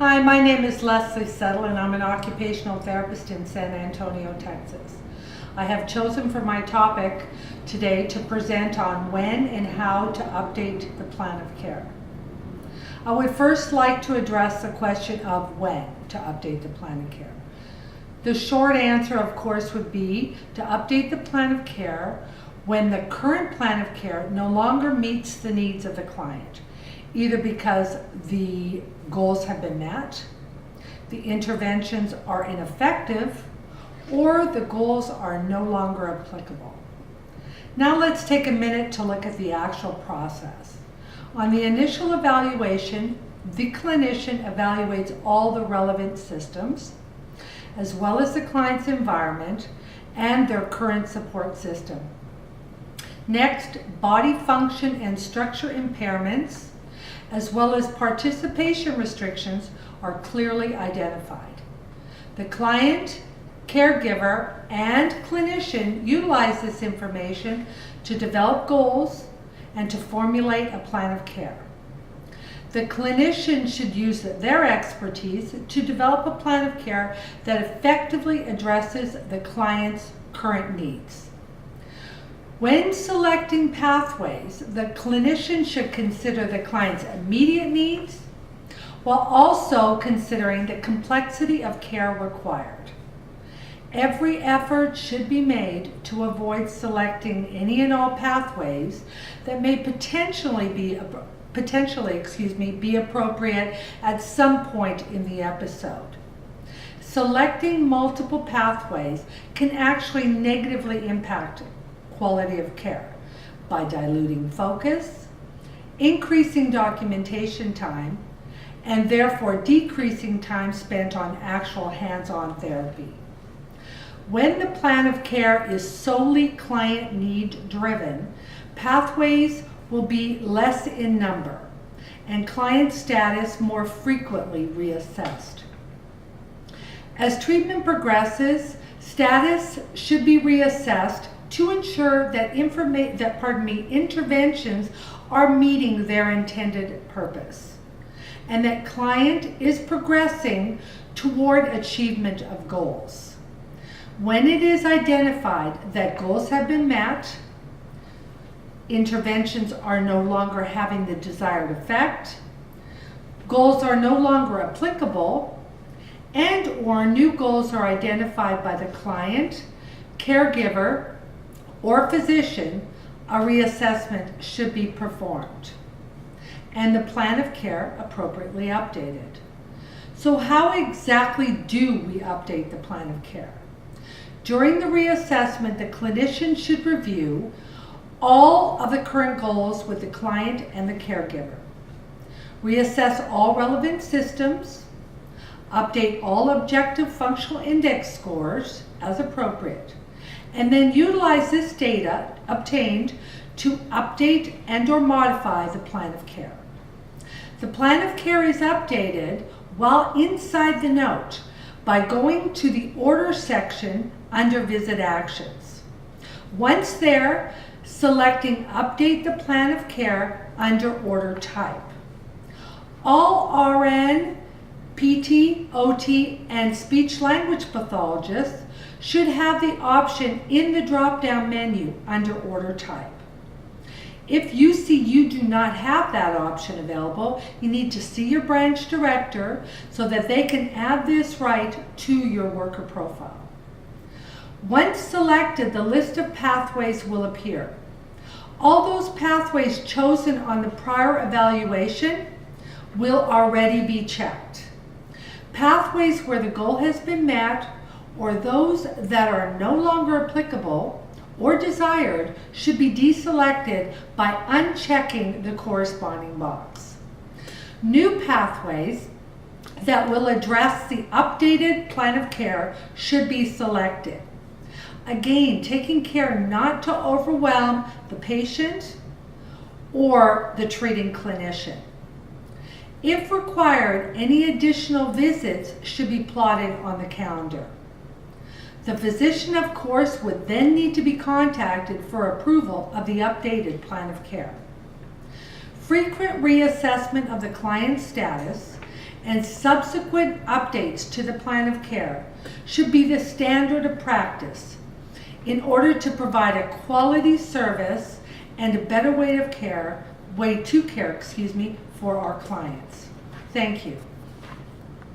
Hi, my name is Leslie Settle and I'm an occupational therapist in San Antonio, Texas. I have chosen for my topic today to present on when and how to update the plan of care. I would first like to address the question of when to update the plan of care. The short answer, of course, would be to update the plan of care when the current plan of care no longer meets the needs of the client, either because the goals have been met, the interventions are ineffective, or the goals are no longer applicable. Now let's take a minute to look at the actual process. On the initial evaluation, the clinician evaluates all the relevant systems, as well as the client's environment and their current support system. Next, body function and structure impairments, as well as participation restrictions, are clearly identified. The client, caregiver, and clinician utilize this information to develop goals and to formulate a plan of care. The clinician should use their expertise to develop a plan of care that effectively addresses the client's current needs. When selecting pathways, the clinician should consider the client's immediate needs while also considering the complexity of care required. Every effort should be made to avoid selecting any and all pathways that may potentially be appropriate at some point in the episode. Selecting multiple pathways can actually negatively impact quality of care by diluting focus, increasing documentation time, and therefore decreasing time spent on actual hands-on therapy. When the plan of care is solely client need driven, pathways will be less in number and client status more frequently reassessed. As treatment progresses, status should be reassessed to ensure that interventions are meeting their intended purpose and that client is progressing toward achievement of goals. When it is identified that goals have been met, interventions are no longer having the desired effect, goals are no longer applicable, and/or new goals are identified by the client, caregiver, or physician, a reassessment should be performed and the plan of care appropriately updated. So how exactly do we update the plan of care? During the reassessment, the clinician should review all of the current goals with the client and the caregiver, reassess all relevant systems, update all objective functional index scores as appropriate, and then utilize this data obtained to update and/or modify the plan of care. The plan of care is updated while inside the note by going to the order section under Visit Actions. Once there, selecting Update the Plan of Care under Order Type. All RN, PT, OT, and speech language pathologists should have the option in the drop-down menu under Order Type. If you see you do not have that option available, you need to see your branch director so that they can add this right to your worker profile. Once selected, the list of pathways will appear. All those pathways chosen on the prior evaluation will already be checked. Pathways where the goal has been met or those that are no longer applicable or desired should be deselected by unchecking the corresponding box. New pathways that will address the updated plan of care should be selected. Again, taking care not to overwhelm the patient or the treating clinician. If required, any additional visits should be plotted on the calendar. The physician, of course, would then need to be contacted for approval of the updated plan of care. Frequent reassessment of the client's status and subsequent updates to the plan of care should be the standard of practice in order to provide a quality service and a better way to care, for our clients. Thank you.